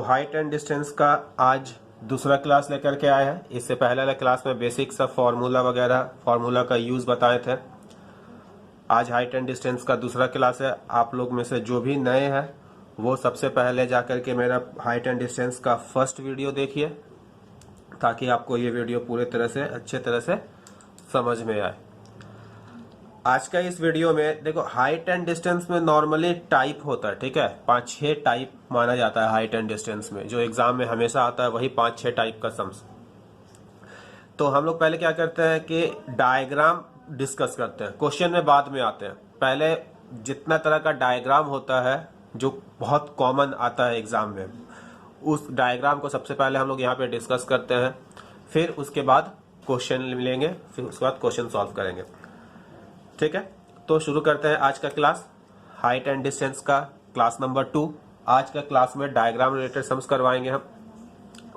Height and distance का आज दूसरा क्लास लेकर के आए हैं। इससे पहले वाले क्लास में बेसिक्स ऑफ फार्मूला वगैरह फार्मूला का यूज बताए थे। आज हाइट एंड डिस्टेंस का दूसरा क्लास है। आप लोग में से जो भी नए हैं वो सबसे पहले जाकर के मेरा हाइट एंड डिस्टेंस का फर्स्ट वीडियो देखिए, ताकि आपको ये वीडियो पूरे तरह से अच्छे तरह से समझ में आए। आज का इस वीडियो में देखो, हाइट एंड डिस्टेंस में नॉर्मली टाइप होता है, ठीक है। 5-6 टाइप माना जाता है हाइट एंड डिस्टेंस में, जो एग्जाम में हमेशा आता है वही 5-6 टाइप का सम्स। तो हम लोग पहले क्या करते हैं कि डायग्राम डिस्कस करते हैं, क्वेश्चन में बाद में आते हैं। पहले जितना तरह का डायग्राम होता है जो बहुत कॉमन आता है एग्जाम में, उस डायग्राम को सबसे पहले हम लोग यहाँ पे डिस्कस करते हैं, फिर उसके बाद क्वेश्चन लेंगे, फिर उसके बाद क्वेश्चन सॉल्व करेंगे, ठीक है। तो शुरू करते हैं आज का क्लास, हाइट एंड डिस्टेंस का क्लास नंबर 2। आज का क्लास में डायग्राम रिलेटेड सम्स करवाएंगे हम।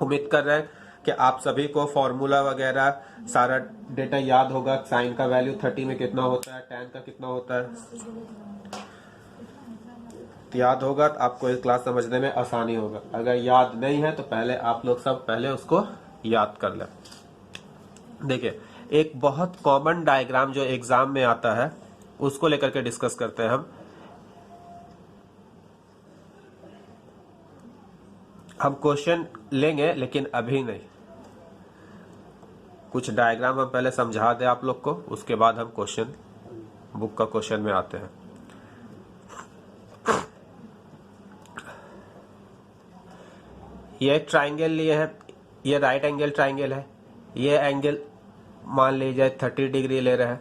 उम्मीद कर रहे हैं कि आप सभी को फॉर्मूला वगैरह सारा डेटा याद होगा। साइन का वैल्यू 30 में कितना होता है, tan का कितना होता है, तो याद होगा तो आपको ये क्लास समझने में आसानी होगा। अगर याद नहीं है तो पहले आप लोग सब पहले उसको याद कर लें। देखिए, एक बहुत कॉमन डायग्राम जो एग्जाम में आता है उसको लेकर के डिस्कस करते हैं हम क्वेश्चन लेंगे लेकिन अभी नहीं। कुछ डायग्राम हम पहले समझा दें आप लोग को, उसके बाद हम क्वेश्चन बुक का क्वेश्चन में आते हैं। ये ट्राइंगल लिए है, ये राइट एंगल ट्राइंगल है। ये एंगल मान लिया जाए 30 डिग्री ले रहा है,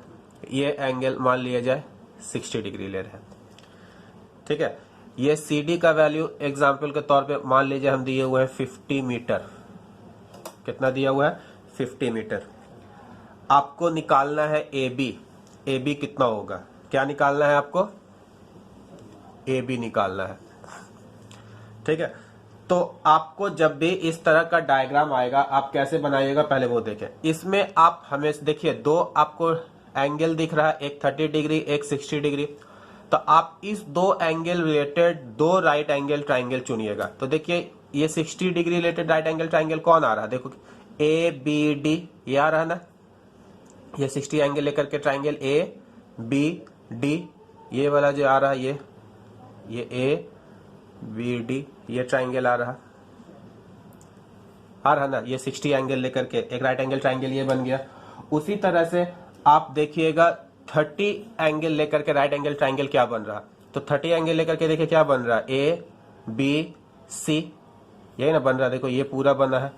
ये एंगल मान लिया जाए 60 डिग्री ले रहा है, ठीक है। ये CD का वैल्यू एग्जाम्पल के तौर पे मान लीजिए हम दिए हुए हैं 50 मीटर। कितना दिया हुआ है? 50 मीटर। आपको निकालना है AB कितना होगा? क्या निकालना है आपको? AB निकालना है, ठीक है। तो आपको जब भी इस तरह का डायग्राम आएगा आप कैसे बनाइएगा पहले वो देखें। इसमें आप हमेशा देखिए, दो आपको एंगल दिख रहा है, एक 30 डिग्री एक 60 डिग्री। तो आप इस दो एंगल रिलेटेड दो राइट एंगल ट्राइंगल चुनिएगा। तो देखिए, ये 60 degree related right angle triangle कौन आ रहा है? देखो ABD, ये आ रहा है ना। ये 60 एंगल लेकर के ट्राइंगल ABD, ये वाला जो आ रहा है ये ABD, ये ट्राइंगल आ रहा ना। ये 60 एंगल लेकर के एक राइट एंगल ट्राइंगल ये बन गया। उसी तरह से आप देखिएगा 30 एंगल लेकर के राइट एंगल ट्राइंगल क्या बन रहा। तो 30 एंगल लेकर के देखिए क्या बन रहा है, ABC, यही ना बन रहा। देखो ये पूरा बना है।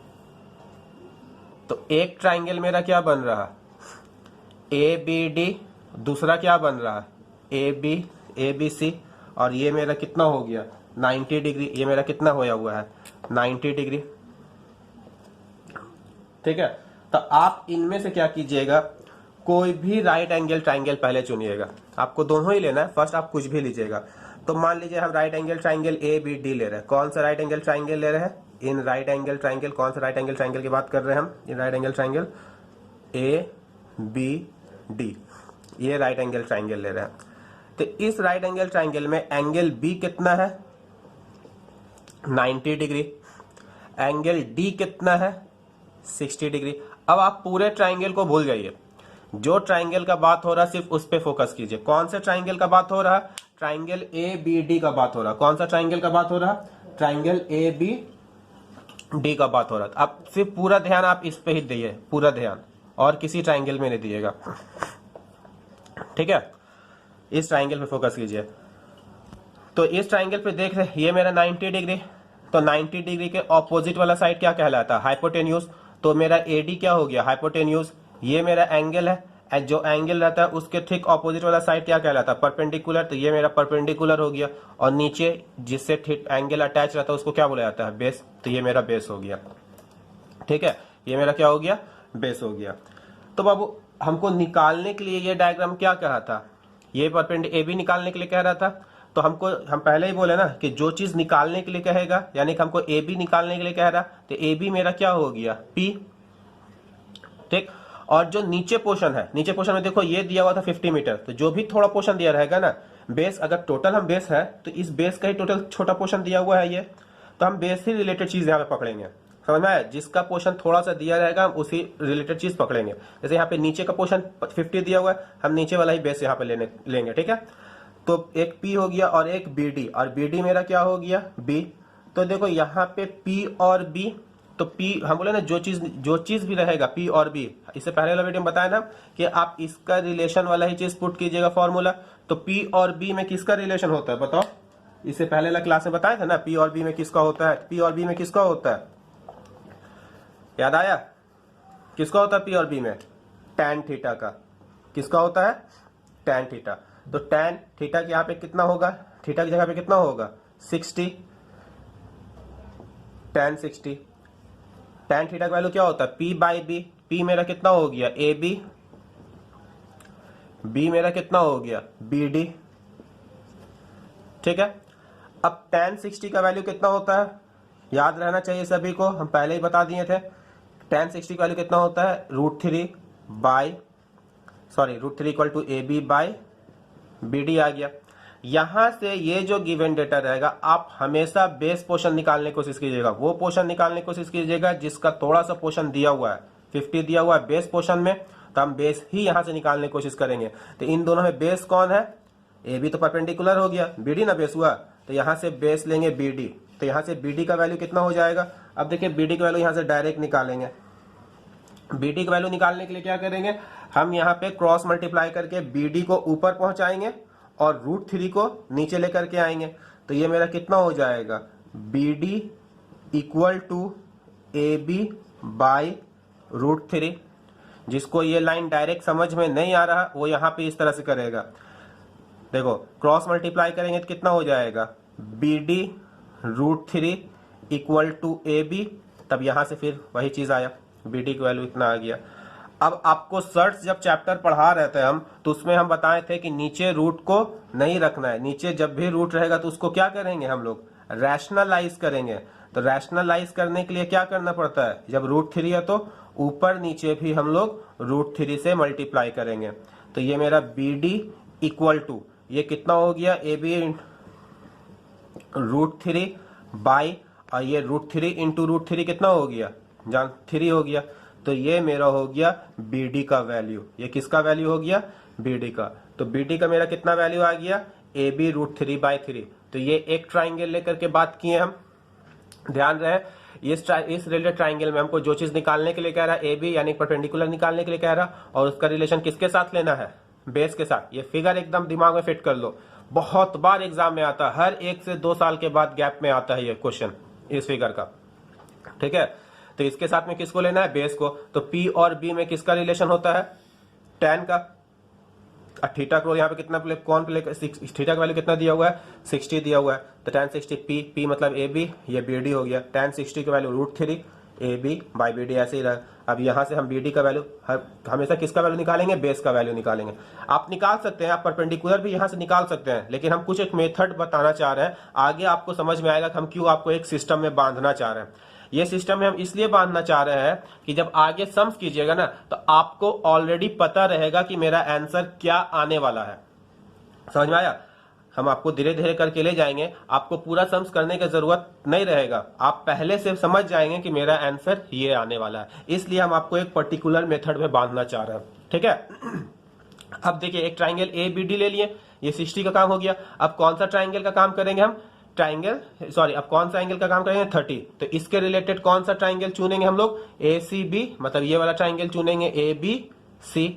तो एक ट्राइंगल मेरा क्या बन रहा, ABD, दूसरा क्या बन रहा है ABC, और ये मेरा कितना हो गया 90 डिग्री। ये मेरा कितना होया हुआ है 90 डिग्री, ठीक है। तो आप इनमें से क्या कीजिएगा, कोई भी राइट एंगल ट्राइंगल पहले चुनिएगा। आपको दोनों ही लेना है, फर्स्ट आप कुछ भी लीजिएगा। तो मान लीजिए हम राइट एंगल ट्राइंगल ABD ले रहे हैं। कौन सा राइट एंगल ट्राइंगल ले रहे हैं? इन राइट एंगल ट्राइंगल, कौन सा राइट एंगल ट्राइंगल की बात कर रहे हैं हम? इन राइट एंगल ट्राइंगल ABD, ये राइट एंगल ट्राइंगल ले रहे हैं। तो इस राइट एंगल ट्राइंगल में एंगल B कितना है 90 डिग्री, एंगल D कितना है 60 डिग्री। अब आप पूरे ट्राइंगल को भूल जाइए, जो ट्राइंगल का बात हो रहा है सिर्फ उस पे फोकस कीजिए। कौन से ट्राइंगल का बात हो रहा है? ट्राइंगल ABD का बात हो रहा है। कौन सा ट्राइंगल का बात हो रहा है? ट्राइंगल ABD का बात हो रहा है। अब सिर्फ पूरा ध्यान आप इस पे ही दिए, पूरा ध्यान, और किसी ट्राइंगल में नहीं दिएगा, ठीक है। इस ट्राइंगल पे फोकस कीजिए। तो इस ट्राइंगल पे देख रहे, ये मेरा 90 डिग्री। तो 90 डिग्री के ऑपोजिट वाला साइड क्या कहलाता है? हाइपोटेन्यूज। तो मेरा AD क्या हो गया? हाइपोटेन्यूज। ये मेरा एंगल है, जो एंगल रहता है उसके ठीक ऑपोजिट वाला साइड क्या कहलाता है? परपेंडिकुलर। तो ये मेरा परपेंडिकुलर हो गया। और नीचे जिससे ठीक एंगल अटैच रहता है उसको क्या बोला जाता है? बेस। तो ये मेरा बेस हो गया, ठीक है। ये मेरा क्या हो गया? बेस हो गया। तो बाबू हमको निकालने के लिए ये डायग्राम क्या कहा था? ये परपेंडिकुलर AB निकालने के लिए कह रहा था। तो हम पहले ही बोले ना कि जो चीज निकालने के लिए कहेगा, यानी कि हमको AB निकालने के लिए कह रहा, तो AB मेरा क्या हो गया? P, ठीक। और जो नीचे पोर्शन है, नीचे पोर्शन में देखो ये दिया हुआ था 50 मीटर। तो जो भी थोड़ा पोर्शन दिया रहेगा ना, बेस, अगर टोटल हम बेस है तो इस बेस का ही टोटल छोटा पोर्शन दिया हुआ है ये। तो हम बेस ही रिलेटेड चीज यहाँ पे पकड़ेंगे, समझ में आया। जिसका पोर्शन थोड़ा सा दिया रहेगा हम उसी रिलेटेड चीज पकड़ेंगे। जैसे यहाँ पे नीचे का पोर्शन 50 दिया हुआ है, हम नीचे वाला ही बेस यहाँ पे लेंगे, ठीक है। तो एक P हो गया और एक BD, और BD मेरा क्या हो गया B। तो देखो यहाँ पे P और B, तो P हम बोले ना जो चीज भी रहेगा P और B, इससे पहले वाला वीडियो में बताया ना कि आप इसका रिलेशन वाला ही चीज पुट कीजिएगा फॉर्मूला। तो P और B में किसका रिलेशन होता है बताओ, इससे पहले वाला क्लास में बताया था ना P और B में किसका होता है, P और B में किसका होता है, याद आया किसका होता है P और B में, tan थीटा का। किसका होता है, tan थीटा। तो tan थीटा के यहाँ पे कितना होगा, थीटा की जगह पे कितना होगा 60, tan 60। tan थीटा का वैल्यू क्या होता है P बाई B। P मेरा कितना हो गया AB, B मेरा कितना हो गया BD, ठीक है। अब tan 60 का वैल्यू कितना होता है, याद रहना चाहिए सभी को, हम पहले ही बता दिए थे। tan 60 का वैल्यू कितना होता है √3 equal to AB by BD आ गया। यहां से ये जो गिवन डेटा रहेगा आप हमेशा बेस पोर्शन निकालने की कोशिश कीजिएगा, वो पोर्शन निकालने की कोशिश कीजिएगा जिसका थोड़ा सा पोर्शन दिया हुआ है, 50 दिया हुआ है बेस पोर्शन में, तो हम बेस ही यहां से निकालने की कोशिश करेंगे। तो इन दोनों में बेस कौन है, AB तो परपेंडिकुलर हो गया, BD ना बेस हुआ, तो यहां से बेस लेंगे BD। तो यहां से BD का वैल्यू कितना हो जाएगा, अब देखिए BD का वैल्यू यहां से डायरेक्ट निकालेंगे। BD का वैल्यू निकालने के लिए क्या करेंगे, हम यहाँ पे क्रॉस मल्टीप्लाई करके BD को ऊपर पहुंचाएंगे और √3 को नीचे लेकर के आएंगे। तो ये मेरा कितना हो जाएगा BD equal to AB by √3। जिसको ये लाइन डायरेक्ट समझ में नहीं आ रहा वो यहाँ पे इस तरह से करेगा, देखो क्रॉस मल्टीप्लाई करेंगे तो कितना हो जाएगा BD √3 इक्वल टू AB। तब यहां से फिर वही चीज आया, BD की वैल्यू इतना आ गया। अब आपको सर्च जब चैप्टर पढ़ा रहे थे हम, तो उसमें हम बताए थे कि नीचे रूट को नहीं रखना है, नीचे जब भी रूट रहेगा तो उसको क्या करेंगे हम लोग रैशनलाइज करेंगे। तो रैशनलाइज करने के लिए क्या करना पड़ता है, जब √3 है तो ऊपर नीचे भी हम लोग √3 से मल्टीप्लाई करेंगे। तो ये मेरा BD इक्वल टू ये कितना हो गया AB √3 बाई, और ये √3 इंटू √3 कितना हो गया जान 3 हो गया। तो ये मेरा हो गया BD का वैल्यू, ये किसका वैल्यू हो गया BD का। तो BD का मेरा कितना वैल्यू आ गया AB √3 बाई 3। तो ये एक ट्राइंगल लेकर के बात किए हम, ध्यान रहे इस रिलेटेड ट्राइंगल में हमको जो चीज निकालने के लिए कह रहा है AB यानी परपेंडिकुलर निकालने के लिए कह रहा, और उसका रिलेशन किसके साथ लेना है बेस के साथ। ये फिगर एकदम दिमाग में फिट कर लो, बहुत बार एग्जाम में आता है, हर 1 से 2 साल के बाद गैप में आता है ये क्वेश्चन इस फिगर का, ठीक है। तो इसके साथ में किसको लेना है बेस को। तो P और B में किसका रिलेशन होता है tan का, थीटा को यहाँ पे कितना कौन प्ले, थीटा का वैल्यू कितना दिया हुआ है 60 दिया हुआ है। तो tan 60 P मतलब AB, ये BD हो गया। tan 60 का वैल्यू √3 AB बाई BD ऐसे ही रहा। अब यहाँ से हम BD का वैल्यू हमेशा किसका वैल्यू निकालेंगे बेस का वैल्यू निकालेंगे। आप निकाल सकते हैं, आप परपेंडिकुलर भी यहाँ से निकाल सकते हैं, लेकिन हम कुछ एक मेथड बताना चाह रहे हैं, आगे आपको समझ में आएगा कि हम क्यों आपको एक सिस्टम में बांधना चाह रहे हैं। ये सिस्टम में हम इसलिए बांधना चाह रहे हैं कि जब आगे सम्स कीजिएगा ना तो आपको ऑलरेडी पता रहेगा कि मेरा आंसर क्या आने वाला है, समझ में आया। हम आपको धीरे धीरे करके ले जाएंगे, आपको पूरा सम्स करने की जरूरत नहीं रहेगा, आप पहले से समझ जाएंगे कि मेरा आंसर ये आने वाला है। इसलिए हम आपको एक पर्टिकुलर मेथड में बांधना चाह रहे हैं, ठीक है। अब देखिए एक ट्राइंगल ABD ले लिए, ये 60 का काम हो गया। अब कौन सा ट्राइंगल का काम करेंगे हम, अब कौन सा एंगल का काम करेंगे 30। तो इसके रिलेटेड कौन सा ट्राइंगल चुनेंगे हम लोग ACB, मतलब ये वाला ट्राइंगल चुनेंगे ABC,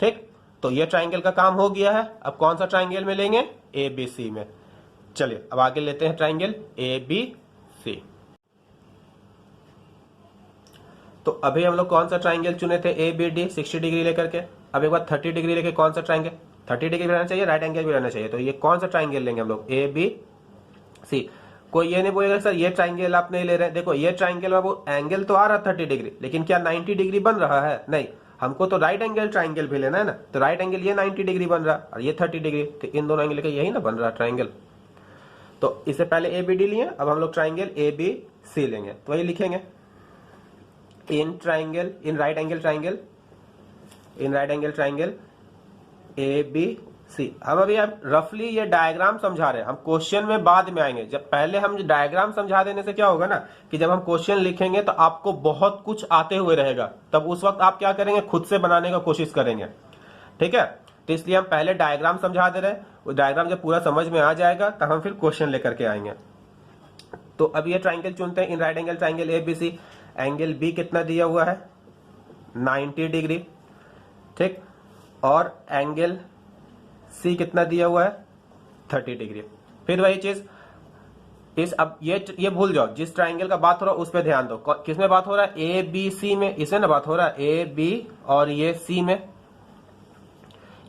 ठीक। तो ये ट्राइंगल का काम हो गया है। अब कौन सा ट्राइंगल में लेंगे ABC में। चलिए अब आगे लेते हैं ट्राइंगल ABC। तो अभी हम लोग कौन सा ट्राइंगल चुने थे ABD 60 डिग्री लेकर के। अब एक बार 30 डिग्री लेके कौन सा ट्राइंगल 30 डिग्री भी रहना चाहिए, राइट एंगल भी रहना चाहिए। तो ये कौन सा ट्राइंगल लेंगे हम लोग ABC। कोई ये नहीं बोलेगा सर ये ट्राइंगल आप नहीं ले रहे हैं। देखो ये ट्राइंगल में वो एंगल तो आ रहा 30 डिग्री, लेकिन क्या 90 डिग्री बन रहा है, नहीं। हमको तो राइट एंगल ट्राइंगल भी लेना है ना। तो राइट एंगल ये 90 डिग्री बन रहा और ये 30 डिग्री, तो इन दोनों एंगल का यही ना बन रहा ट्राइंगल। तो इससे पहले ABD लिए, अब हम लोग ट्राइंगल ABC लेंगे। तो वही लिखेंगे इन राइट एंगल ट्राइंगल AB सी हम अभी अब रफली ये डायग्राम समझा रहे हैं, हम क्वेश्चन में बाद में आएंगे। जब पहले हम डायग्राम समझा देने से क्या होगा ना कि जब हम क्वेश्चन लिखेंगे तो आपको बहुत कुछ आते हुए रहेगा, तब उस वक्त आप क्या करेंगे, खुद से बनाने का कोशिश करेंगे। ठीक है, तो इसलिए हम पहले डायग्राम समझा दे रहे हैं, वो डायग्राम जब पूरा समझ में आ जाएगा तब हम फिर क्वेश्चन लेकर के आएंगे। तो अब ये ट्राइंगल चुनते हैं, in right angle triangle ABC। Angle B कितना दिया हुआ है, 90 डिग्री। ठीक, और एंगल सी कितना दिया हुआ है, 30 डिग्री। फिर वही चीज इस, अब ये भूल जाओ, जिस ट्राइंगल का बात हो रहा है उस पर ध्यान दो। किसमें बात हो रहा है, ABC में, इसमें ना बात हो रहा है AB और ये C में।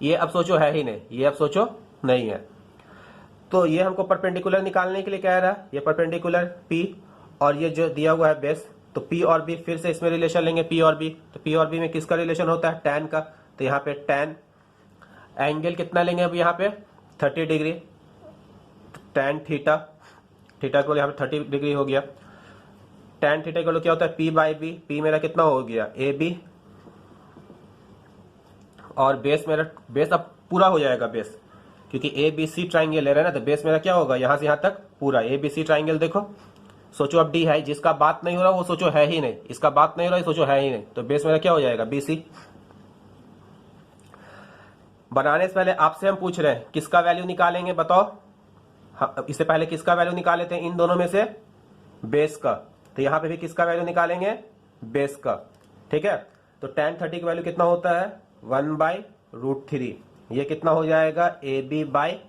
ये अब सोचो है ही नहीं, ये अब सोचो नहीं है। तो ये हमको परपेंडिकुलर निकालने के लिए कह रहा है, ये परपेंडिकुलर P और ये जो दिया हुआ है बेस, तो P और B फिर से इसमें रिलेशन लेंगे, P और B। तो P और B में किसका रिलेशन होता है, tan का। तो यहाँ पे tan एंगल कितना लेंगे अब यहाँ पे, 30 डिग्री। tan थीटा, थीटा को यहाँ पे 30 डिग्री हो गया। tan थीटा को क्या होता है, P बाई B। P मेरा कितना हो गया, AB, और बेस मेरा, बेस अब पूरा हो जाएगा बेस, क्योंकि ABC ट्राइंगल ले रहे हैं ना, तो बेस मेरा क्या होगा, यहां से यहां तक पूरा ABC ट्राइंगल। देखो सोचो अब D है, जिसका बात नहीं हो रहा वो सोचो है ही नहीं, इसका बात नहीं हो रहा सोचो है ही नहीं, तो बेस मेरा क्या हो जाएगा, BC। बनाने से पहले आपसे हम पूछ रहे हैं किसका वैल्यू निकालेंगे, बताओ। हाँ, इससे पहले किसका वैल्यू निकाले थे, इन दोनों में से बेस का। तो यहां पे भी किसका वैल्यू निकालेंगे, बेस का। ठीक है, तो tan 30 का वैल्यू कितना होता है, 1/√3। ये कितना हो जाएगा, AB बाई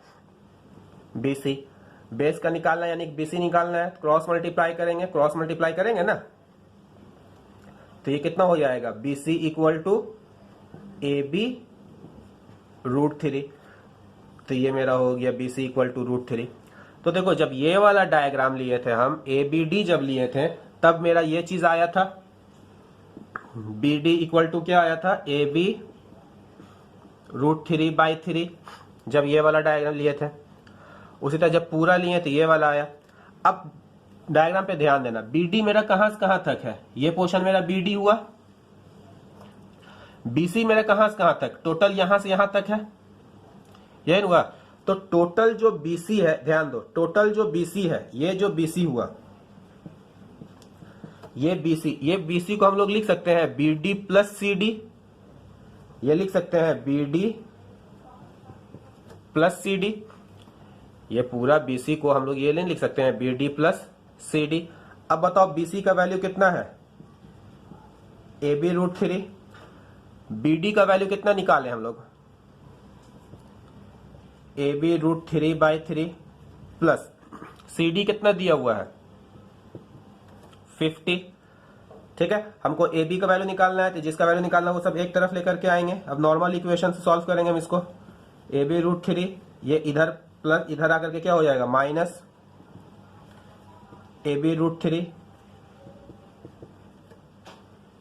BC। बेस का निकालना यानी BC निकालना है, क्रॉस मल्टीप्लाई करेंगे, क्रॉस मल्टीप्लाई करेंगे ना, तो ये कितना हो जाएगा, BC इक्वल टू AB√3। तो ये मेरा हो गया BC इक्वल टू √3। तो देखो जब ये वाला डायग्राम लिए थे हम, ABD जब लिए थे, तब मेरा ये चीज आया था, BD इक्वल टू क्या आया था, AB√3/3, जब ये वाला डायग्राम लिए थे। उसी तरह जब पूरा लिए तो ये वाला आया। अब डायग्राम पे ध्यान देना, BD मेरा कहां से कहां तक है, ये पोर्शन मेरा BD हुआ। BC मेरा कहां से कहां तक, टोटल यहां से यहां तक है, यही हुआ। तो टोटल जो BC है, ध्यान दो, टोटल जो BC है, ये जो BC हुआ, ये BC को हम लोग लिख सकते हैं BD प्लस CD। ये लिख सकते हैं BD प्लस CD। ये पूरा BC को हम लोग ये नहीं लिख सकते हैं BD प्लस CD। अब बताओ BC का वैल्यू कितना है, AB√3। BD का वैल्यू कितना निकाले हम लोग, AB√3/3 प्लस CD कितना दिया हुआ है, 50। ठीक है, हमको AB का वैल्यू निकालना है, तो जिसका वैल्यू निकालना है वो सब एक तरफ लेकर के आएंगे। अब नॉर्मल इक्वेशन से सॉल्व करेंगे हम इसको, AB√3, ये इधर प्लस इधर आकर के क्या हो जाएगा, माइनस AB√3,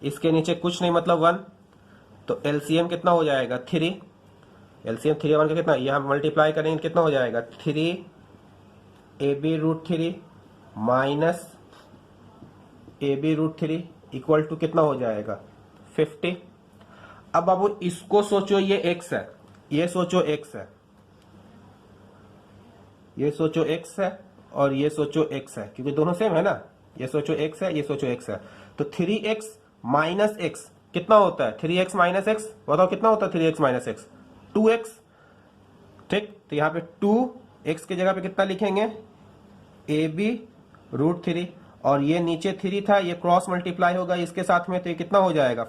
इसके नीचे कुछ नहीं मतलब 1। तो LCM कितना हो जाएगा, 3। LCM 3 1 का कितना, ये हम मल्टीप्लाई करेंगे कितना हो जाएगा, 3 AB√3 minus AB√3 equal to कितना हो जाएगा, 50। अब बाबू इसको सोचो, ये x है, ये सोचो x है, ये सोचो x है और ये सोचो x है, क्योंकि दोनों सेम है ना। ये सोचो x है, ये सोचो x है। तो 3x माइनस x कितना होता है, 3x माइनस x, बताओ कितना होता है 3x माइनस x, 2x। ठीक, तो यहाँ पे 2x की जगह पे कितना लिखेंगे, AB√3, और ये नीचे 3 था, ये क्रॉस मल्टीप्लाई होगा इसके साथ में, तो ये कितना हो जाएगा,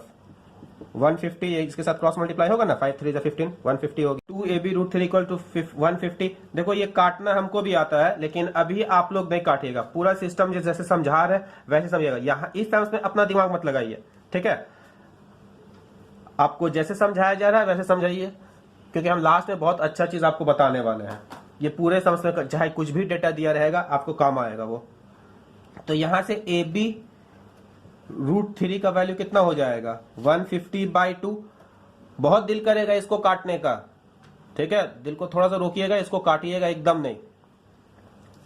150। ये इसके साथ क्रॉस मल्टीप्लाई होगा ना, 5 3 15, 150 होगी। 2AB√3 equal to 150। देखो ये काटना हमको भी आता है, लेकिन अभी आप लोग नहीं काटिएगा, पूरा सिस्टम जैसे समझा रहे वैसे समझिएगा। यहाँ इस टाइम में अपना दिमाग मत लगाइए, ठीक है। आपको जैसे समझाया जा रहा है वैसे समझाइए, क्योंकि हम लास्ट में बहुत अच्छा चीज आपको बताने वाले हैं। ये पूरे समझ में चाहे कुछ भी डेटा दिया रहेगा आपको काम आएगा वो। तो यहां से AB√3 का वैल्यू कितना हो जाएगा, 150/2। बहुत दिल करेगा इसको काटने का, ठीक है, दिल को थोड़ा सा रोकिएगा, इसको काटिएगा एकदम नहीं।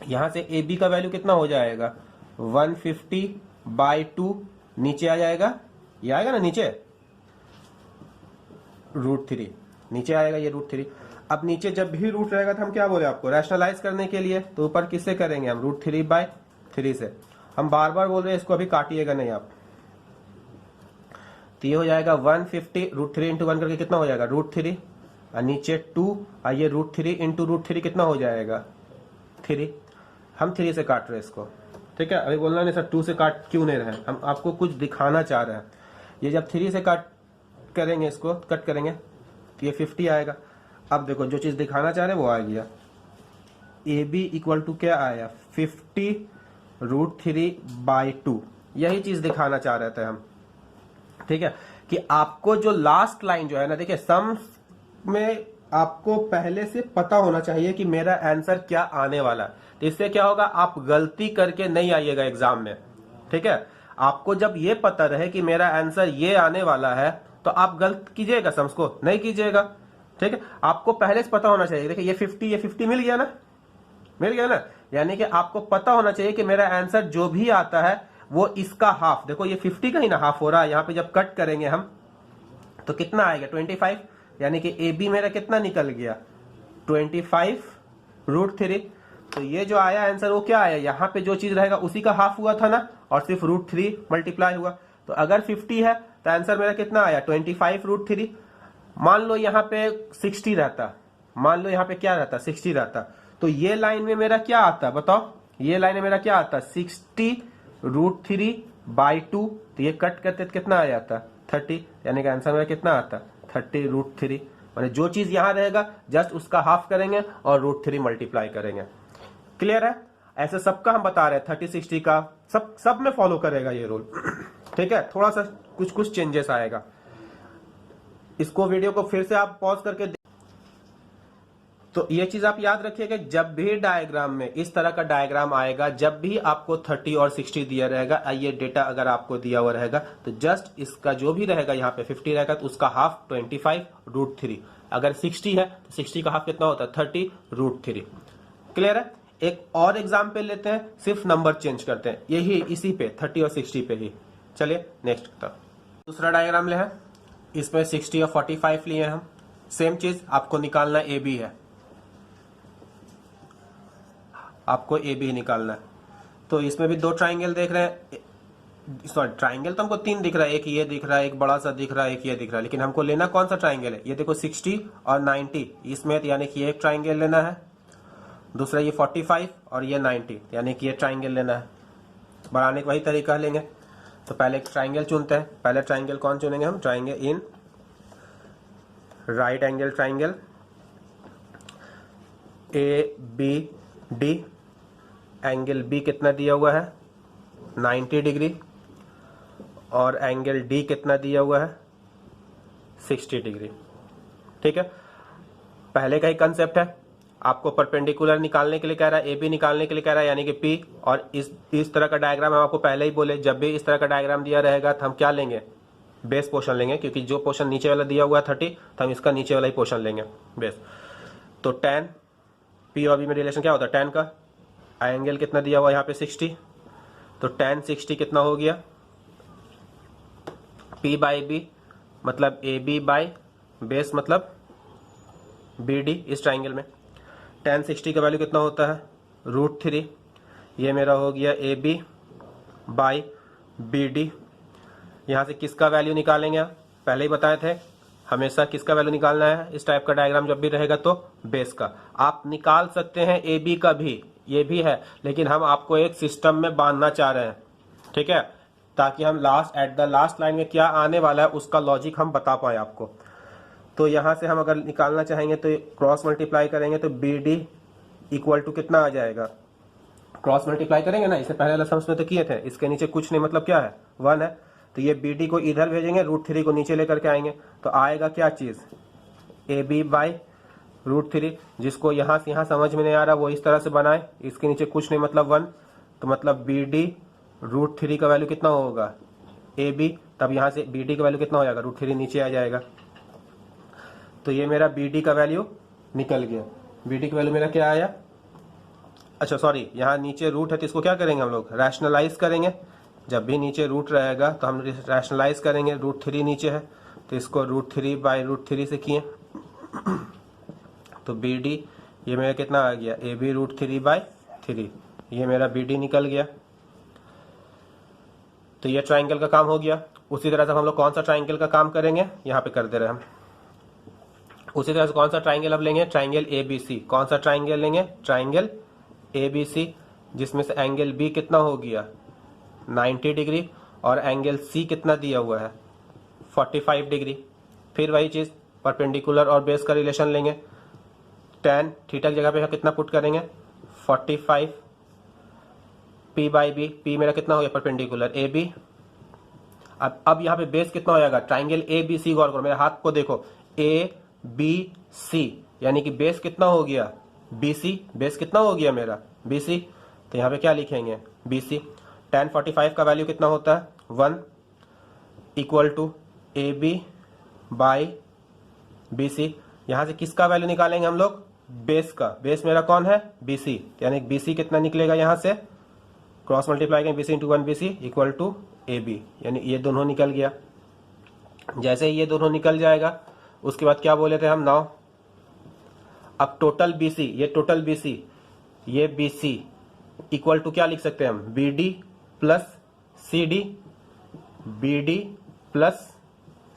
यहां से AB का वैल्यू कितना हो जाएगा, 150/2 नीचे आ जाएगा, ये आएगा ना नीचे, √3 नीचे आएगा, ये √3। अब नीचे जब भी रूट रहेगा तो हम क्या बोले आपको, रैशनलाइज करने के लिए, तो ऊपर किससे करेंगे हम, √3/3 से। हम बार बार बोल रहे हैं, इसको अभी काटिएगा नहीं आप। तो ये हो जाएगा 150, √3 इंटू 1 करके कितना हो जाएगा, √3, और नीचे 2, और ये √3 इंटू √3 कितना हो जाएगा, 3। हम 3 से काट रहे हैं इसको, ठीक है। अभी बोलना नहीं सर 2 से काट क्यों नहीं रहे, हम आपको कुछ दिखाना चाह रहे हैं। ये जब 3 से काट करेंगे, इसको कट करेंगे तो ये 50 आएगा। अब देखो जो चीज दिखाना चाह रहे हैं वो आ गया, AB इक्वल टू क्या आया, 50 √3/2। यही चीज दिखाना चाह रहे थे हम, ठीक है। कि आपको जो लास्ट लाइन जो है ना, देखिए सम में आपको पहले से पता होना चाहिए कि मेरा आंसर क्या आने वाला है। तो इससे क्या होगा, आप गलती करके नहीं आइएगा एग्जाम में, ठीक है। आपको जब ये पता रहे कि मेरा आंसर ये आने वाला है तो आप गलत कीजिएगा, सम्स को नहीं कीजिएगा, ठीक है। आपको पहले से पता होना चाहिए। देखिए ये 50 मिल गया ना, मिल गया ना, यानी कि आपको पता होना चाहिए कि मेरा आंसर जो भी आता है वो इसका हाफ। देखो ये 50 का ही ना हाफ हो रहा है, यहाँ पे जब कट करेंगे हम तो कितना आएगा, 25, यानी कि AB मेरा कितना निकल गया, 25 √3। तो ये जो आया आंसर वो क्या आया, यहाँ पे जो चीज रहेगा उसी का हाफ हुआ था ना, और सिर्फ √3 मल्टीप्लाई हुआ। तो अगर 50 है तो आंसर मेरा कितना आया, 25 √3। मान लो यहाँ पे 60 रहता, मान लो यहाँ पे क्या रहता, 60 रहता, तो ये लाइन में मेरा क्या आता, बताओ, ये लाइन में मेरा क्या आता, 60 √3/2। तो ये कट करते तो कितना आ जाता, 30, यानी कि आंसर मेरा कितना आता, 30 √3। माने जो चीज यहां रहेगा जस्ट उसका हाफ करेंगे और √3 मल्टीप्लाई करेंगे। क्लियर है, ऐसे सबका हम बता रहे हैं, 30 60 का सब में फॉलो करेगा ये रूल, ठीक है। थोड़ा सा कुछ चेंजेस आएगा। इसको वीडियो को फिर से आप पॉज करके तो ये चीज आप याद रखिएगा, जब भी डायग्राम में इस तरह का डायग्राम आएगा, जब भी आपको 30 और 60 दिया रहेगा, ये डेटा अगर आपको दिया हुआ रहेगा, तो जस्ट इसका जो भी रहेगा, यहाँ पे 50 रहेगा तो उसका हाफ 25 √3। अगर 60 है तो 60 का हाफ कितना होता है, 30 √3। क्लियर है। एक और एग्जाम्पल लेते हैं, सिर्फ नंबर चेंज करते हैं, यही इसी पे 30 और 60 पे ही। चलिए नेक्स्ट दूसरा डायग्राम ले है, इसमें 60 और 45 लिए हम। सेम चीज आपको निकालना AB है, आपको AB निकालना है। तो इसमें भी 2 ट्राइंगल देख रहे हैं, सॉरी ट्राइंगल तो हमको 3 दिख रहा है, एक ये दिख रहा है, एक बड़ा सा दिख रहा है, एक ये दिख रहा है, लेकिन हमको लेना कौन सा ट्राइंगल है, ये देखो 60 और 90 इसमें, यानी कि ये एक ट्राइंगल लेना है, दूसरा ये 45 और ये 90, यानी कि ये ट्राइंगल लेना है। बनाने का वही तरीका लेंगे। तो पहले एक ट्राइंगल चुनते हैं। पहले ट्राइंगल कौन चुनेंगे हम, triangle in right angle triangle ABD। Angle B कितना दिया हुआ है, 90 डिग्री, और एंगल D कितना दिया हुआ है, 60 डिग्री, ठीक है। पहले का ही कंसेप्ट है, आपको परपेंडिकुलर निकालने के लिए कह रहा है, AB निकालने के लिए कह रहा है, यानी कि P। और इस तरह का डायग्राम हम आपको पहले ही बोले, जब भी इस तरह का डायग्राम दिया रहेगा तो हम क्या लेंगे, बेस पोर्शन लेंगे, क्योंकि जो पोर्शन नीचे वाला दिया हुआ है 30, तो हम इसका नीचे वाला ही पोर्शन लेंगे बेस। तो tan P और B में रिलेशन क्या होता है, tan का एंगल कितना दिया हुआ है यहाँ पे 60, तो tan 60 कितना हो गया, P/B मतलब AB बाय बेस मतलब BD। इस ट्राइंगल में tan 60 का वैल्यू कितना होता है, √3। ये मेरा हो गया AB बाय BD। यहाँ से किसका वैल्यू निकालेंगे आप, पहले ही बताए थे, हमेशा किसका वैल्यू निकालना है इस टाइप का डायग्राम जब भी रहेगा, तो बेस का। आप निकाल सकते हैं AB का भी, ये भी है, लेकिन हम आपको एक सिस्टम में बांधना चाह रहे हैं, ठीक है, ताकि हम एट द लास्ट लाइन में क्या आने वाला है उसका लॉजिक हम बता पाए आपको। तो यहाँ से हम अगर निकालना चाहेंगे तो क्रॉस मल्टीप्लाई करेंगे तो BD इक्वल टू कितना आ जाएगा, क्रॉस मल्टीप्लाई करेंगे ना, इसे पहले वाला सम्स में तो किए थे, इसके नीचे कुछ नहीं मतलब क्या है, 1 है। तो ये BD को इधर भेजेंगे, √3 को नीचे लेकर के आएंगे, तो आएगा क्या चीज, AB बाय √3। जिसको यहाँ से यहाँ समझ में नहीं आ रहा वो इस तरह से बनाए, इसके नीचे कुछ नहीं मतलब 1, तो मतलब BD √3 का वैल्यू कितना होगा, AB, तब यहाँ से BD का वैल्यू कितना हो जाएगा, √3 नीचे आ जाएगा। तो ये मेरा BD का वैल्यू निकल गया। BD का वैल्यू मेरा क्या आया, अच्छा सॉरी, यहाँ नीचे रूट है तो इसको क्या करेंगे हम लोग, रैशनलाइज करेंगे। जब भी नीचे रूट रहेगा तो हम रैशनलाइज करेंगे, √3 नीचे है तो इसको √3/√3 से किए, तो बी डी ये मेरा कितना आ गया, ए बी रूट 3/3, ये मेरा बी डी निकल गया। तो ये ट्राइंगल का काम हो गया। उसी तरह से हम लोग कौन सा ट्राइंगल का काम करेंगे, यहाँ पे कर दे रहे हैं हम। उसी तरह से कौन सा ट्राइंगल अब लेंगे, ट्राइंगल ए बी सी। कौन सा ट्राइंगल लेंगे, ट्राइंगल ए बी सी, जिसमें से एंगल बी कितना हो गया 90 डिग्री और एंगल सी कितना दिया हुआ है 45 डिग्री। फिर वही चीज परपेंडिकुलर और बेस का रिलेशन लेंगे। tan थीटा की जगह पे कितना पुट करेंगे 45 p बाई बी, p मेरा कितना हो गया परपेंडिकुलर ए बी। अब यहाँ पे बेस कितना हो जाएगा, ट्राइंगल ए बी सी, गौर करो मेरे हाथ को देखो, ए बी सी, यानी कि बेस कितना हो गया बी सी, बेस कितना हो गया मेरा बी सी। तो यहाँ पे क्या लिखेंगे बी सी। tan 45 का वैल्यू कितना होता है 1 equal to A B by B C. यहाँ से किसका वैल्यू निकालेंगे हम लोग, बेस का। बेस मेरा कौन है बी सी, यानी बी सी कितना निकलेगा, यहाँ से क्रॉस मल्टीप्लाई करेंगे B C into 1 B C equal to A B, यानी ये दोनों निकल गया। जैसे ही ये दोनों निकल जाएगा उसके बाद क्या बोले थे हम नाउ, अब टोटल बी सी, ये टोटल बी सी, ये बी सी इक्वल टू क्या लिख सकते हैं हम, B D plus C D, B D plus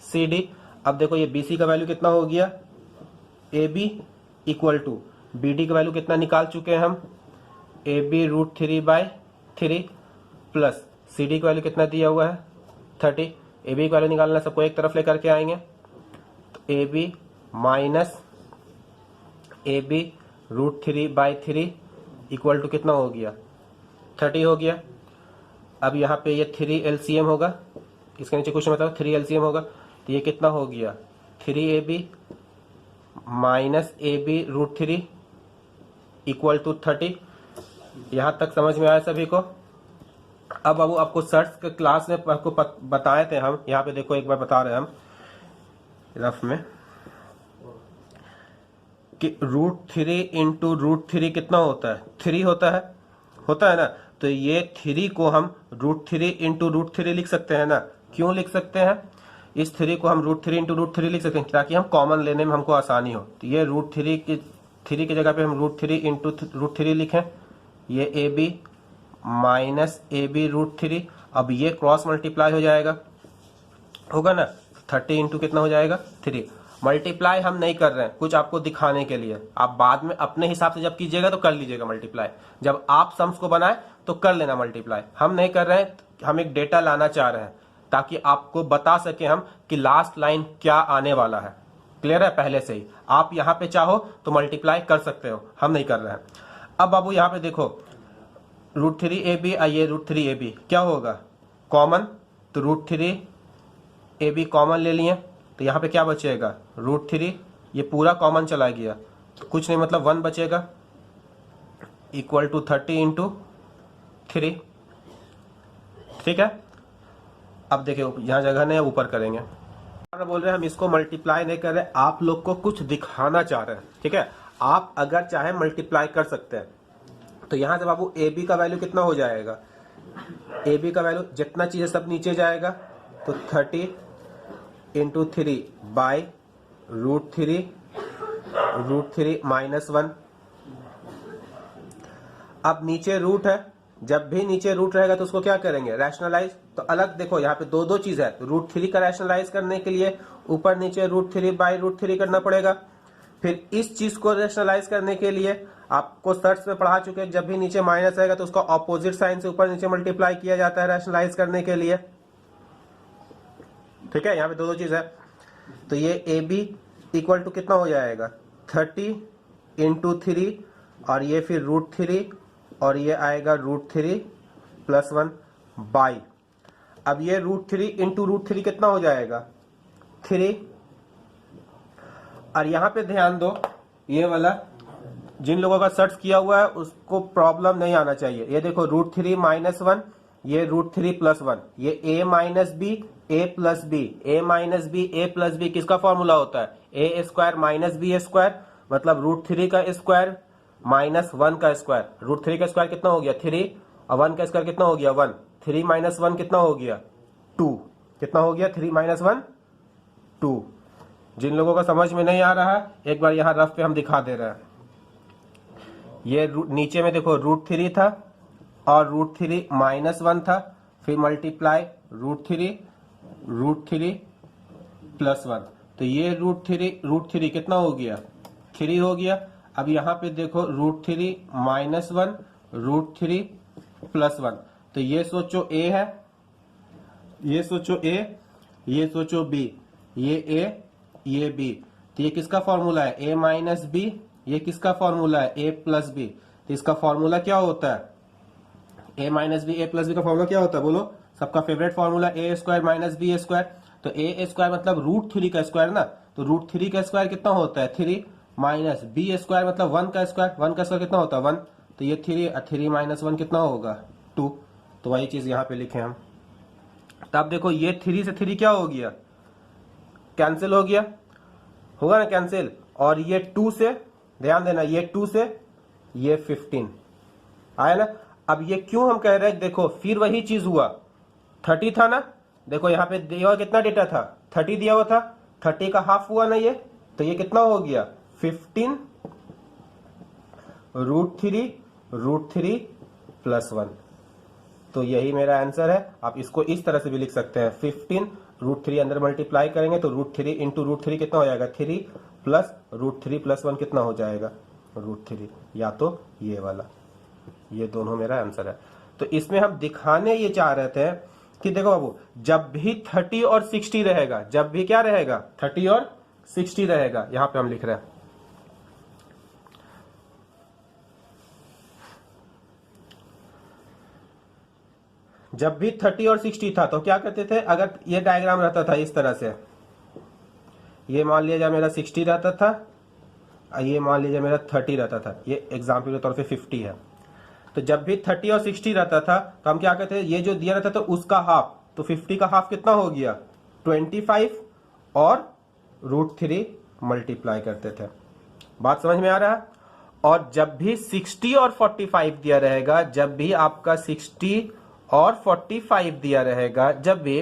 C D. अब देखो ये बी सी का वैल्यू कितना हो गया A B equal to B D का वैल्यू कितना निकाल चुके हैं हम, A B root 3/3 plus C D का वैल्यू कितना दिया हुआ है 30। ए बी का वैल्यू निकालना, सबको एक तरफ लेकर के आएंगे, तो A B minus A B root 3/3 equal to कितना हो गया 30 हो गया। अब यहाँ पे ये 3 एलसीएम होगा, इसके नीचे क्वेश्चन बताओ 3 एलसीएम होगा, तो ये कितना हो गया 3ab minus A B root 3 equal to 30। यहाँ तक समझ में आया सभी को। अब बाबू आपको सर्च के क्लास में आपको बताए थे हम, यहाँ पे देखो एक बार बता रहे हैं हम रफ में कि √3 इंटू √3 कितना होता है 3 होता है ना। तो ये 3 को हम √3 इंटू √3 लिख सकते हैं ना। क्यों लिख सकते हैं, इस 3 को हम √3 इंटू √3 लिख सकते हैं ताकि हम कॉमन लेने में हमको आसानी हो। तो ये √3 की जगह पे हम √3 इंटू √3 लिखें, ये A B minus A B √3। अब ये क्रॉस मल्टीप्लाई हो जाएगा, होगा ना, 30 इंटू कितना हो जाएगा 3। मल्टीप्लाई हम नहीं कर रहे हैं, कुछ आपको दिखाने के लिए। आप बाद में अपने हिसाब से जब कीजिएगा तो कर लीजिएगा मल्टीप्लाई, जब आप सम्स को बनाए तो कर लेना मल्टीप्लाई। हम नहीं कर रहे हैं, हम एक डेटा लाना चाह रहे हैं ताकि आपको बता सके हम कि लास्ट लाइन क्या आने वाला है। क्लियर है पहले से ही। आप यहाँ पे चाहो तो मल्टीप्लाई कर सकते हो, हम नहीं कर रहे हैं। अब बाबू यहाँ पे देखो √3ab, आइए √3ab क्या होगा कॉमन, तो √3ab कॉमन ले लिए, तो यहाँ पे क्या बचेगा √3, ये पूरा कॉमन चला गया तो कुछ नहीं, मतलब 1 बचेगा इक्वल टू 30 इंटू 3। ठीक है। अब देखिए यहाँ जगह नहीं, ऊपर करेंगे। बोल रहे हैं हम इसको मल्टीप्लाई नहीं कर रहे, आप लोग को कुछ दिखाना चाह रहे हैं। ठीक है, आप अगर चाहे मल्टीप्लाई कर सकते हैं। तो यहाँ से बाबू ए बी का वैल्यू कितना हो जाएगा, ए बी का वैल्यू जितना चीज सब नीचे जाएगा तो 30 इंटू 3 बाई √3 माइनस 1। अब नीचे रूट है, जब भी नीचे रूट रहेगा तो उसको क्या करेंगे रैशनलाइज। तो अलग देखो यहाँ पे दो चीज है, √3 का रैशनलाइज करने के लिए ऊपर नीचे √3 बाई √3 करना पड़ेगा। फिर इस चीज को रैशनलाइज करने के लिए आपको सर्च में पढ़ा चुके हैं, जब भी नीचे माइनस आएगा तो उसका ऑपोजिट साइन से ऊपर नीचे मल्टीप्लाई किया जाता है रैशनलाइज करने के लिए। ठीक है, यहाँ पे दो चीज है। तो ये ए बी इक्वल टू कितना हो जाएगा 30 इंटू 3 और ये फिर √3 और ये आएगा √3 प्लस 1 बाई। अब ये √3 इंटू √3 कितना हो जाएगा 3। और यहां पे ध्यान दो, ये वाला जिन लोगों का सर्च किया हुआ है उसको प्रॉब्लम नहीं आना चाहिए। ये देखो √3 माइनस 1, ये √3 प्लस 1, ये a minus B a plus B, a minus B a plus B किसका फॉर्मूला होता है a square minus B square, मतलब √3 का स्क्वायर माइनस 1 का स्क्वायर। √3 का स्क्वायर कितना हो गया 3 और 1 का स्क्वायर कितना हो गया 1। 3 माइनस 1 कितना हो गया 2, कितना हो गया 3 माइनस 1 2। जिन लोगों का समझ में नहीं आ रहा है एक बार यहाँ रफ पे हम दिखा दे रहे हैं। ये नीचे में देखो √3 था और √3 -1 था, फिर मल्टीप्लाई √3 +1, तो ये √3 कितना हो गया 3 हो गया। अब यहाँ पे देखो √3 -1 √3 +1, तो ये सोचो A है, ये सोचो A, ये सोचो B, ये A ये B, तो ये किसका फॉर्मूला है A - B, ये किसका फॉर्मूला है A + B, तो इसका फॉर्मूला क्या होता है A - B A + B का फॉर्मूला क्या होता है बोलो, सबका फेवरेट फॉर्मूला A² - B², तो A² मतलब √3 का स्क्वायर ना, तो √3 का स्क्वायर कितना होता है 3 माइनस B² मतलब 1 का स्क्वायर कितना होता है 1, तो ये 3 - 1 कितना होगा 2, तो वही चीज यहाँ पे लिखे हम। तब देखो ये 3 से 3 क्या हो गया कैंसिल हो गया, होगा ना कैंसिल, और ये 2 से ध्यान देना ये 2 से ये 15 आया ना। अब ये क्यों हम कह रहे हैं देखो फिर वही चीज हुआ 30 था ना, देखो यहाँ पे दिया हुआ कितना डेटा था 30 दिया हुआ था, 30 का हाफ हुआ ना ये, तो ये कितना हो गया 15 √3 +1, तो यही मेरा आंसर है। आप इसको इस तरह से भी लिख सकते हैं 15 √3 अंदर मल्टीप्लाई करेंगे तो √3 इंटू √3 कितना हो जाएगा 3 प्लस √3 +1 कितना हो जाएगा √3, या तो ये वाला, ये दोनों मेरा आंसर है। तो इसमें हम दिखाने ये चाह रहे थे कि देखो बाबू जब भी 30 और 60 रहेगा, जब भी क्या रहेगा 30 और 60 रहेगा, यहां पे हम लिख रहे हैं जब भी 30 और 60 था तो क्या करते थे, अगर ये डायग्राम रहता था इस तरह से, ये मान लीजिए मेरा 60 रहता था, ये मान लीजिए मेरा 30 रहता था, ये एग्जाम्पल के तौर पे 50 है, तो जब भी 30 और 60 रहता था तो हम क्या करते थे, ये जो दिया रहता था उसका हाफ, तो 50 का हाफ कितना हो गया 25 और √3 मल्टीप्लाई करते थे। बात समझ में आ रहा है। और जब भी 60 और 45 दिया रहेगा, जब भी आपका 60 और 45 दिया रहेगा, जब भी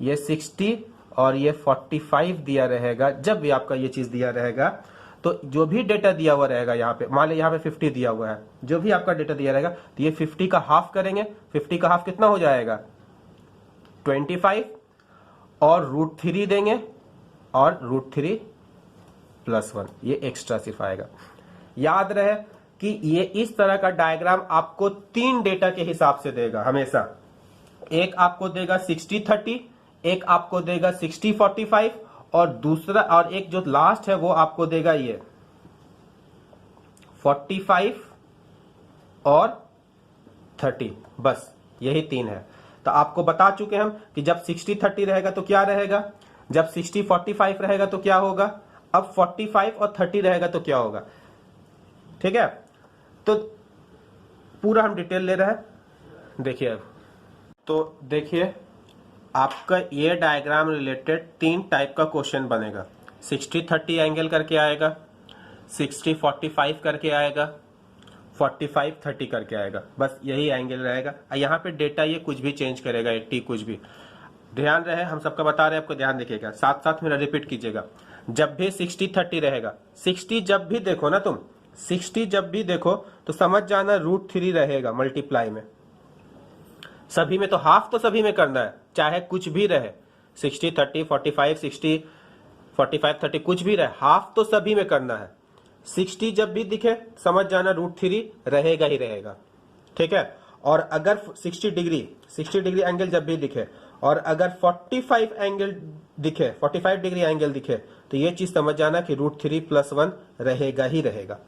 ये 60 और ये 45 दिया रहेगा, जब भी आपका ये चीज दिया रहेगा, तो जो भी डेटा दिया हुआ रहेगा यहाँ पे, मान लीजिए यहाँ पे 50 दिया हुआ है, जो भी आपका डेटा दिया रहेगा तो ये 50 का हाफ करेंगे, 50 का हाफ कितना हो जाएगा 25 और √3 देंगे और √3 +1, ये एक्स्ट्रा सिर्फ आएगा। याद रहे कि ये इस तरह का डायग्राम आपको 3 डेटा के हिसाब से देगा हमेशा, एक आपको देगा 60-30, एक आपको देगा 60-45, और दूसरा और एक जो लास्ट है वो आपको देगा ये 45 और 30, बस यही 3 है। तो आपको बता चुके हम कि जब 60-30 रहेगा तो क्या रहेगा, जब 60-45 रहेगा तो क्या होगा, अब 45 और 30 रहेगा तो क्या होगा, ठीक है। तो पूरा हम डिटेल ले रहे हैं, देखिए अब तो देखिए आपका ये डायग्राम रिलेटेड 3 टाइप का क्वेश्चन बनेगा, 60-30 एंगल करके आएगा, 60-45 करके आएगा, 45-30 करके आएगा, बस यही एंगल रहेगा। यहाँ पे डेटा ये कुछ भी चेंज करेगा 80 कुछ भी, ध्यान रहे हम सबका बता रहे हैं, आपको ध्यान देखिएगा, साथ साथ मेरा रिपीट कीजिएगा। जब भी 60-30 रहेगा, 60 जब भी देखो ना तुम, 60 जब भी देखो तो समझ जाना √3 रहेगा मल्टीप्लाई में, सभी में तो हाफ तो सभी में करना है, चाहे कुछ भी रहे 60-30 45 60 45 30 कुछ भी रहे, हाफ तो सभी में करना है। 60 जब भी दिखे समझ जाना √3 रहेगा ही रहेगा, ठीक है। और अगर 60 डिग्री एंगल जब भी दिखे, और अगर 45 एंगल दिखे, 45 डिग्री एंगल दिखे, तो ये चीज समझ जाना कि √3 +1 रहेगा ही रहेगा।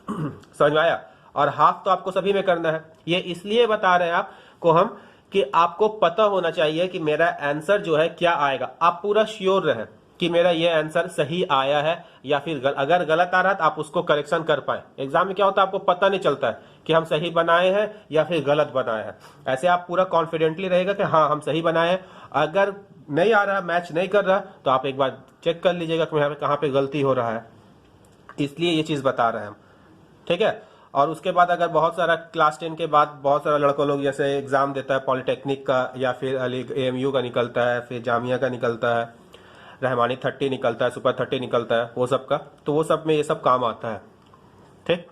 समझ में आया। और हाफ तो आपको सभी में करना है, ये इसलिए बता रहे हैं आपको हम कि आपको पता होना चाहिए कि मेरा आंसर जो है क्या आएगा, आप पूरा श्योर रहे कि मेरा ये आंसर सही आया है या फिर अगर गलत आ रहा है तो आप उसको करेक्शन कर पाए। एग्जाम में क्या होता है आपको पता नहीं चलता है कि हम सही बनाए हैं या फिर गलत बनाए हैं, ऐसे आप पूरा कॉन्फिडेंटली रहेगा कि हाँ हम सही बनाए हैं। अगर नहीं आ रहा, मैच नहीं कर रहा, तो आप एक बार चेक कर लीजिएगा कि यहाँ पे कहाँ पे गलती हो रहा है, इसलिए ये चीज बता रहे हैं हम, ठीक है। और उसके बाद अगर बहुत सारा क्लास 10 के बाद बहुत सारा लड़कों लोग जैसे एग्जाम देता है पॉलिटेक्निक का या फिर AMU का निकलता है, फिर जामिया का निकलता है, रहमानी 30 निकलता है, सुपर 30 निकलता है, वो सब का, तो वो सब में ये सब काम आता है। ठीक,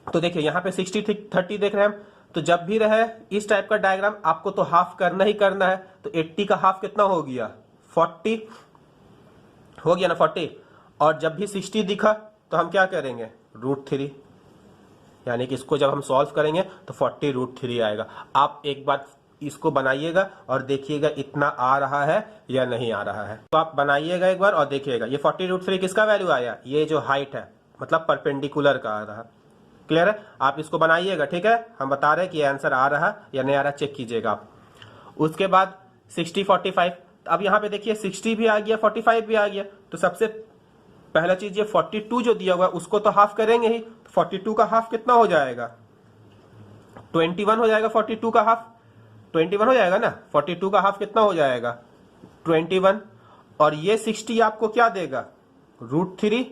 तो देखिए यहाँ पे 60 30 देख रहे हैं हम, तो जब भी रहे इस टाइप का डायग्राम आपको तो हाफ करना ही करना है। तो 80 का हाफ कितना हो गया, 40 हो गया ना, 40। और जब भी 60 दिखा तो हम क्या करेंगे, √3, यानी कि इसको जब हम सॉल्व करेंगे तो 40 √3 आएगा। आप एक बार इसको बनाइएगा और देखिएगा इतना आ रहा है या नहीं आ रहा है। तो आप बनाइएगा एक बार और देखिएगा, ये 40 √3 किसका वैल्यू आया, ये जो हाइट है मतलब परपेंडिकुलर का आ रहा। क्लियर है, आप इसको बनाइएगा। ठीक है, हम बता रहे हैं कि ये आंसर आ रहा या नहीं आ रहा, चेक कीजिएगा आप। उसके बाद 60 45, अब यहाँ पे देखिए 60 भी आ गया 45 भी आ गया। तो सबसे पहला चीज ये 42 जो दिया हुआ है उसको तो हाफ करेंगे ही। 42 का हाफ कितना हो जाएगा, 21 हो जाएगा। 42 का हाफ 21 हो जाएगा ना, 42 का हाफ कितना हो जाएगा, 21। और ये 60 आपको क्या देगा, √3,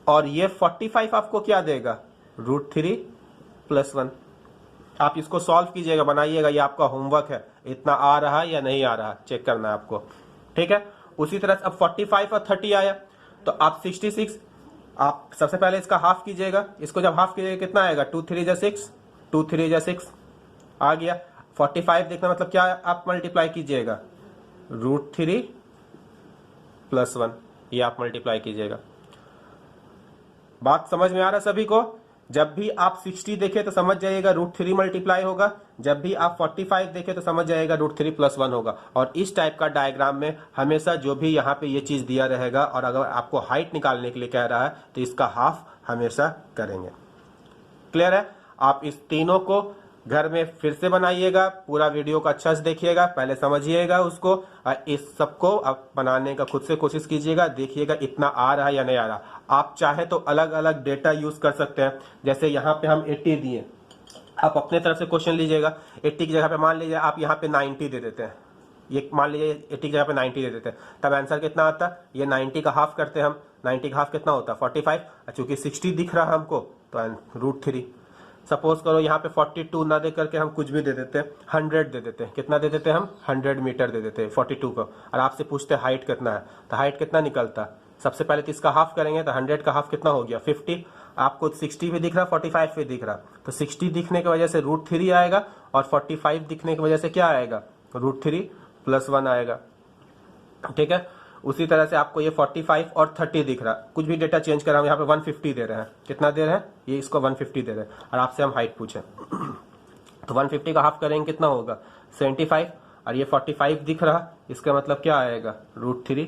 और ये 45 आपको क्या देगा, √3 + 1। आप इसको सॉल्व कीजिएगा, बनाइएगा, ये आपका होमवर्क है। इतना आ रहा है या नहीं आ रहा चेक करना है आपको। ठीक है, उसी तरह से अब 45 और 30 आया, तो आप 66, आप सबसे पहले इसका हाफ कीजिएगा। इसको जब हाफ कीजिएगा कितना आएगा, 2 3 6, 2 3 6 आ गया। 45 देखना मतलब क्या, आप मल्टीप्लाई कीजिएगा, √3 + 1, ये आप मल्टीप्लाई कीजिएगा। बात समझ में आ रहा है सभी को। जब भी आप 60 देखें तो समझ जाइएगा √3 मल्टीप्लाई होगा, जब भी आप 45 देखें तो समझ जाइएगा √3 + 1 होगा। और इस टाइप का डायग्राम में हमेशा जो भी यहाँ पे ये चीज दिया रहेगा और अगर आपको हाइट निकालने के लिए कह रहा है तो इसका हाफ हमेशा करेंगे। क्लियर है, आप इस तीनों को घर में फिर से बनाइएगा, पूरा वीडियो को अच्छा से देखिएगा, पहले समझिएगा उसको, और इस सबको आप बनाने का खुद से कोशिश कीजिएगा, देखिएगा इतना आ रहा है या नहीं आ रहा। आप चाहे तो अलग अलग डेटा यूज कर सकते हैं, जैसे यहाँ पे हम 80 दिए, आप अपने तरफ से क्वेश्चन लीजिएगा। 80 की जगह पे मान लीजिए आप यहाँ पे 90 दे देते हैं, ये मान लीजिए 80 की जगह पे 90 दे देते हैं, तब आंसर कितना आता, ये 90 का हाफ करते हैं हम, 90 का हाफ कितना होता है 45, चूंकि 60 दिख रहा है हमको तो √3। सपोज करो यहाँ पे 42 ना दे करके हम कुछ भी दे देते हैं, 100 दे देते हैं, कितना दे देते हैं हम, 100 मीटर दे देते हैं 42 को। और आपसे पूछते हैं हाइट कितना है, तो हाइट कितना निकलता है, सबसे पहले तो इसका हाफ करेंगे, तो 100 का हाफ कितना हो गया 50। आपको 60 भी दिख रहा, 45 भी दिख रहा, तो 60 दिखने की वजह से √3 आएगा, और 45 दिखने की वजह से क्या आएगा, √3 + 1 आएगा। ठीक है, उसी तरह से आपको ये 45 और 30 दिख रहा, कुछ भी डेटा चेंज कर रहा हूं, यहाँ पे 150 दे रहे हैं, कितना दे रहे हैं, ये इसको 150 दे रहे हैं, और आपसे हम हाइट पूछे तो 150 का हाफ करेंगे कितना होगा 75, और ये 45 दिख रहा, इसका मतलब क्या आएगा, √3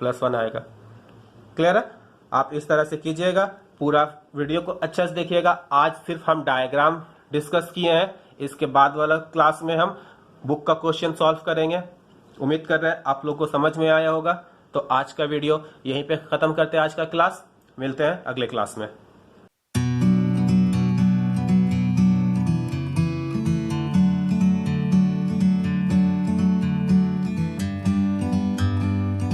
+ 1 आएगा। क्लियर है, आप इस तरह से कीजिएगा, पूरा वीडियो को अच्छा से देखिएगा। आज सिर्फ हम डायग्राम डिस्कस किए हैं, इसके बाद वाला क्लास में हम बुक का क्वेश्चन सॉल्व करेंगे। उम्मीद कर रहे हैं आप लोग को समझ में आया होगा। तो आज का वीडियो यहीं पे खत्म करते हैं, आज का क्लास, मिलते हैं अगले क्लास में।